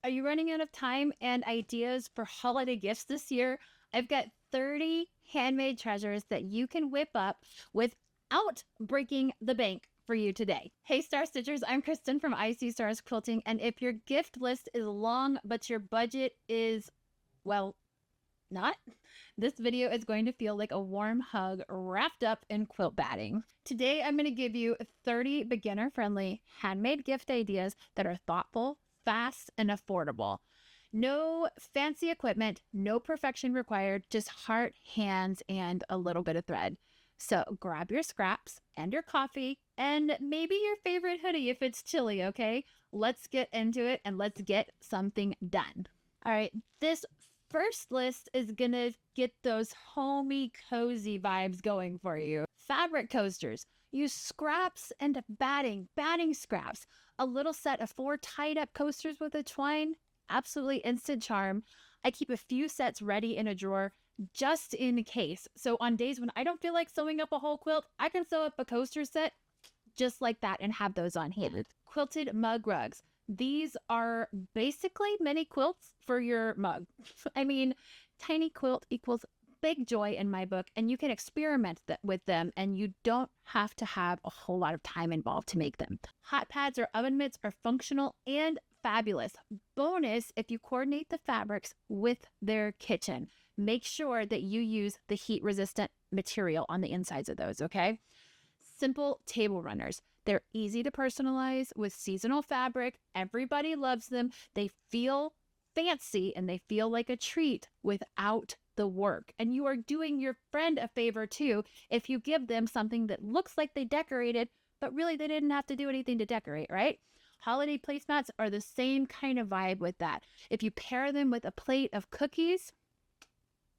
Are you running out of time and ideas for holiday gifts this year? I've got 30 handmade treasures that you can whip up without breaking the bank for you today. Hey, Star Stitchers, I'm Kristen from IC Stars Quilting, and if your gift list is long but your budget is, well, not, this video is going to feel like a warm hug wrapped up in quilt batting. Today, I'm going to give you 30 beginner-friendly handmade gift ideas that are thoughtful, fast, and affordable. No fancy equipment, no perfection required, just heart, hands, and a little bit of thread. So grab your scraps and your coffee and maybe your favorite hoodie if it's chilly, okay? Let's get into it and let's get something done. All right, this first list is gonna get those homey, cozy vibes going for you. Fabric coasters. Use scraps and batting scraps. A little set of 4 tied up coasters with a twine. Absolutely instant charm. I keep a few sets ready in a drawer just in case. So on days when I don't feel like sewing up a whole quilt, I can sew up a coaster set just like that and have those on hand. Quilted mug rugs. These are basically mini quilts for your mug. I mean, tiny quilt equals big joy in my book, and you can experiment with them, and you don't have to have a whole lot of time involved to make them. Hot pads or oven mitts are functional and fabulous. Bonus if you coordinate the fabrics with their kitchen. Make sure that you use the heat-resistant material on the insides of those, okay? Simple table runners. They're easy to personalize with seasonal fabric. Everybody loves them. They feel fancy and they feel like a treat without the work. And you are doing your friend a favor too if you give them something that looks like they decorated, but really they didn't have to do anything to decorate, right? Holiday placemats are the same kind of vibe with that. If you pair them with a plate of cookies,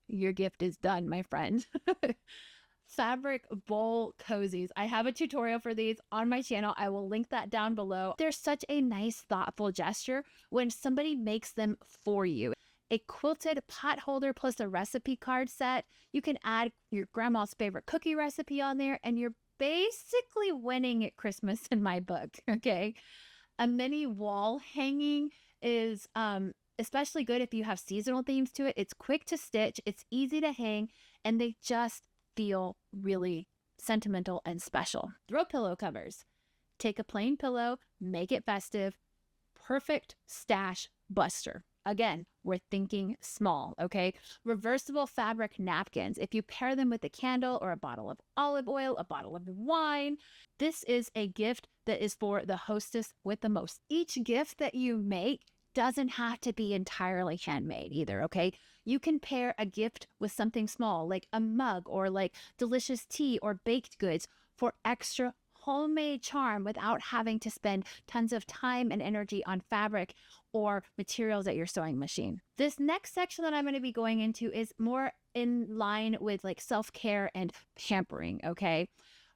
your gift is done, my friend. Fabric bowl cozies. I have a tutorial for these on my channel. I will link that down below. They're such a nice, thoughtful gesture when somebody makes them for you. A quilted pot holder plus a recipe card set. You can add your grandma's favorite cookie recipe on there, and you're basically winning at Christmas in my book, okay? A mini wall hanging is especially good if you have seasonal themes to it. It's quick to stitch, it's easy to hang, and they just feel really sentimental and special. Throw pillow covers. Take a plain pillow, make it festive. Perfect stash buster. Again, we're thinking small, okay? Reversible fabric napkins. If you pair them with a candle or a bottle of olive oil, a bottle of wine, this is a gift that is for the hostess with the most. Each gift that you make doesn't have to be entirely handmade either, okay? You can pair a gift with something small, like a mug or like delicious tea or baked goods for extra homemade charm without having to spend tons of time and energy on fabric or materials at your sewing machine. This next section that I'm going to be going into is more in line with like self-care and pampering, okay?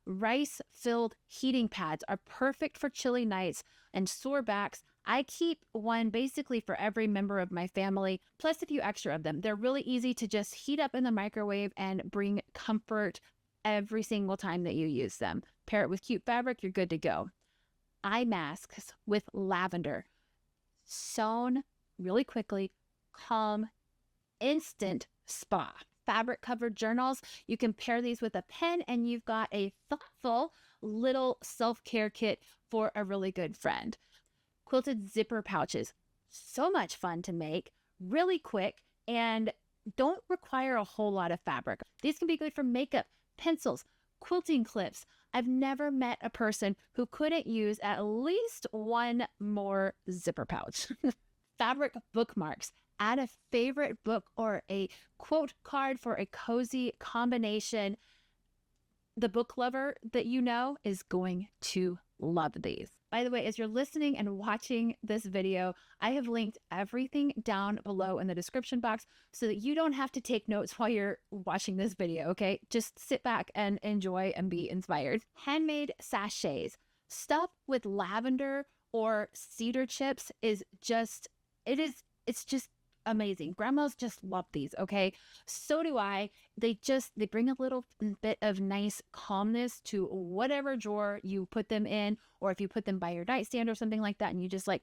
Rice-filled heating pads are perfect for chilly nights and sore backs. I keep one basically for every member of my family, plus a few extra of them. They're really easy to just heat up in the microwave and bring comfort every single time that you use them. Pair it with cute fabric, you're good to go. Eye masks with lavender. Sewn really quickly, calm, instant spa. Fabric covered journals. You can pair these with a pen and you've got a thoughtful little self-care kit for a really good friend. Quilted zipper pouches. So much fun to make, really quick, and don't require a whole lot of fabric. These can be good for makeup, pencils, quilting clips. I've never met a person who couldn't use at least one more zipper pouch. Fabric bookmarks. Add a favorite book or a quote card for a cozy combination. The book lover that you know is going to love these. By the way, as you're listening and watching this video, I have linked everything down below in the description box so that you don't have to take notes while you're watching this video, okay? Just sit back and enjoy and be inspired. Handmade sachets. Stuff with lavender or cedar chips is just, it's just amazing. Grandmas just love these, okay? So do I. They bring a little bit of nice calmness to whatever drawer you put them in, or if you put them by your nightstand or something like that, and you just like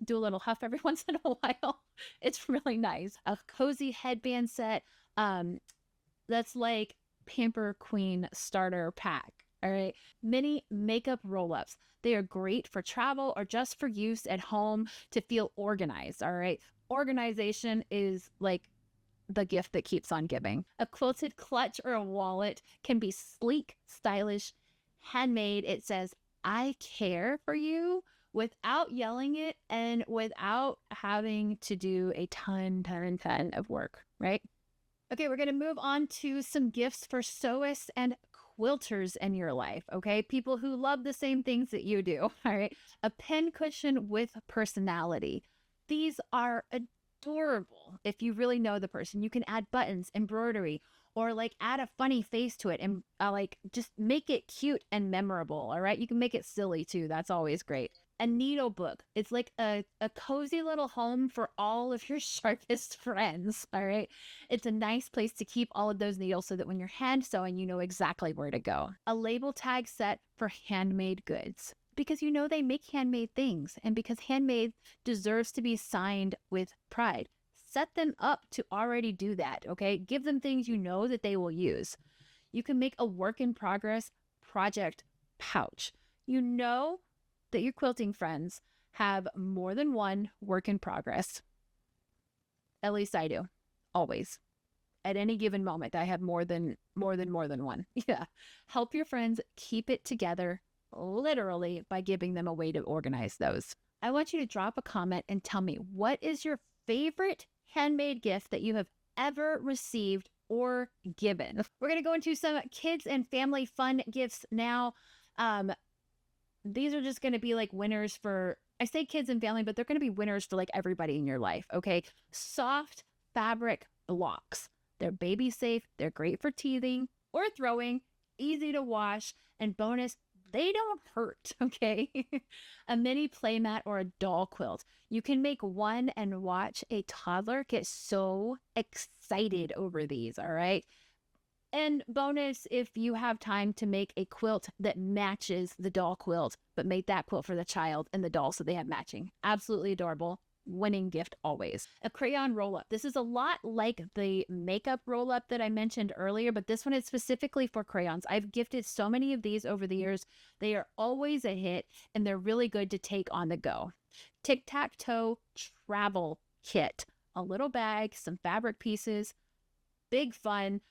do a little huff every once in a while. It's really nice. A cozy headband set. That's like Pamper Queen starter pack. All right. Mini makeup roll-ups. They are great for travel or just for use at home to feel organized. All right. Organization is like the gift that keeps on giving. A quilted clutch or a wallet can be sleek, stylish, handmade. It says, I care for you without yelling it and without having to do a ton of work, right? Okay, we're going to move on to some gifts for sewists and quilters in your life, okay? People who love the same things that you do, all right? A pen cushion with personality. These are adorable if you really know the person. You can add buttons, embroidery, or like add a funny face to it and like just make it cute and memorable, all right? You can make it silly too. That's always great. A needle book. It's like a cozy little home for all of your sharpest friends, all right? It's a nice place to keep all of those needles so that when you're hand sewing, you know exactly where to go. A label tag set for handmade goods, because you know they make handmade things, and because handmade deserves to be signed with pride. Set them up to already do that, okay? Give them things you know that they will use. You can make a work in progress project pouch. You know that your quilting friends have more than one work in progress. At least I do. Always. At any given moment, I have more than one. Yeah. Help your friends keep it together, literally, by giving them a way to organize those. I want you to drop a comment and tell me, what is your favorite handmade gift that you have ever received or given? We're going to go into some kids and family fun gifts now. These are just going to be like winners for, I say kids and family, but they're going to be winners for like everybody in your life, okay? Soft fabric blocks. They're baby safe. They're great for teething or throwing, easy to wash, and bonus, they don't hurt, okay? A mini playmat or a doll quilt. You can make one and watch a toddler get so excited over these, all right? And bonus, if you have time to make a quilt that matches the doll quilt, but make that quilt for the child and the doll so they have matching. Absolutely adorable. Winning gift always. A crayon roll-up. This is a lot like the makeup roll-up that I mentioned earlier, but this one is specifically for crayons. I've gifted so many of these over the years. They are always a hit, and they're really good to take on the go. Tic-Tac-Toe travel kit. A little bag, some fabric pieces, big fun.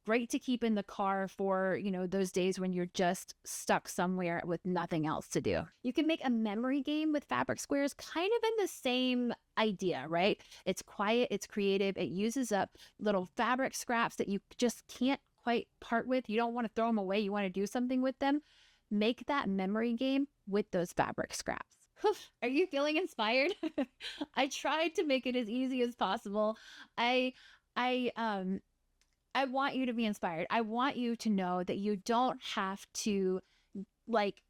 Great to keep in the car for, you know, those days when you're just stuck somewhere with nothing else to do. You can make a memory game with fabric squares, kind of in the same idea, right? It's quiet, it's creative, it uses up little fabric scraps that you just can't quite part with. You don't want to throw them away, you want to do something with them. Make that memory game with those fabric scraps. Are you feeling inspired? I tried to make it as easy as possible. I want you to be inspired. I want you to know that you don't have to like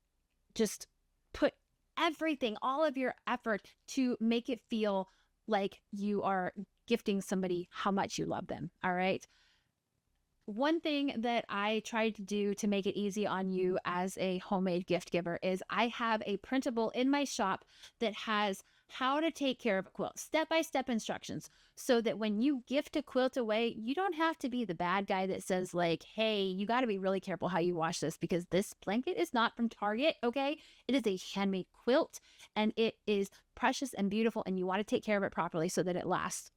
just put everything, all of your effort to make it feel like you are gifting somebody how much you love them. All right. One thing that I tried to do to make it easy on you as a homemade gift giver is I have a printable in my shop that has how to take care of a quilt, step-by-step instructions, so that when you gift a quilt away, you don't have to be the bad guy that says like, hey, you got to be really careful how you wash this because this blanket is not from Target, okay? It is a handmade quilt and it is precious and beautiful and you want to take care of it properly so that it lasts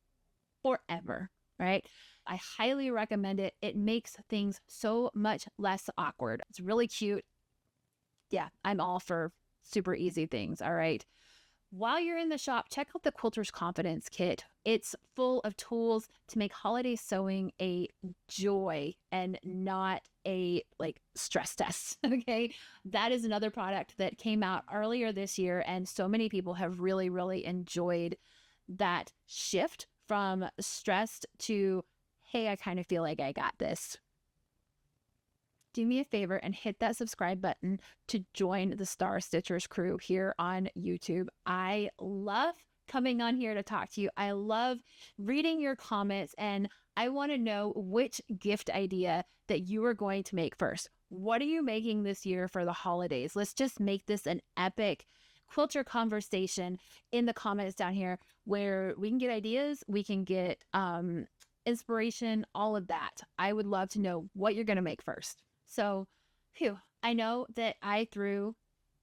forever, right? I highly recommend it. It makes things so much less awkward. It's really cute. Yeah, I'm all for super easy things, all right? While you're in the shop, check out the Quilter's Confidence Kit. It's full of tools to make holiday sewing a joy and not a like stress test. Okay. That is another product that came out earlier this year. And so many people have really, really enjoyed that shift from stressed to, hey, I kind of feel like I got this. Do me a favor and hit that subscribe button to join the Star Stitchers crew here on YouTube. I love coming on here to talk to you. I love reading your comments, and I want to know which gift idea that you are going to make first. What are you making this year for the holidays? Let's just make this an epic quilter conversation in the comments down here, where we can get ideas, we can get inspiration, all of that. I would love to know what you're going to make first. So, I know that I threw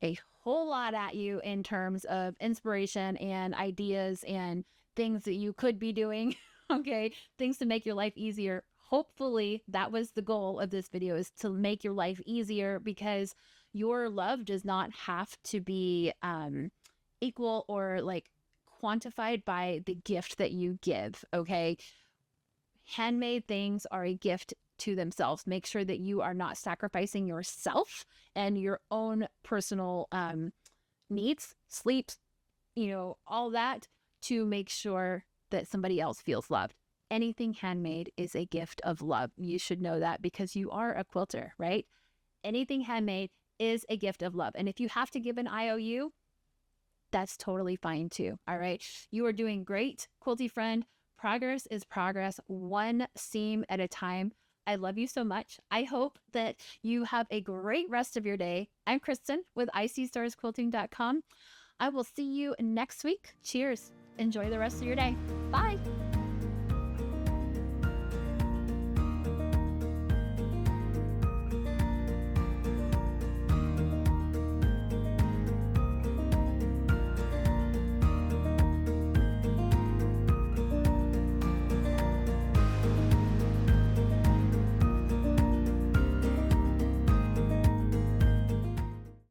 a whole lot at you in terms of inspiration and ideas and things that you could be doing. Okay, things to make your life easier. Hopefully that was the goal of this video, is to make your life easier, because your love does not have to be equal or like quantified by the gift that you give. Okay, handmade things are a gift to themselves. Make sure that you are not sacrificing yourself and your own personal needs, sleep, all that, to make sure that somebody else feels loved. Anything handmade is a gift of love. You should know that, because you are a quilter, right? Anything handmade is a gift of love. And if you have to give an IOU, that's totally fine too. All right. You are doing great, quilty friend. Progress is progress, one seam at a time. I love you so much. I hope that you have a great rest of your day. I'm Kristen with ICStarsQuilting.com. I will see you next week. Cheers. Enjoy the rest of your day. Bye.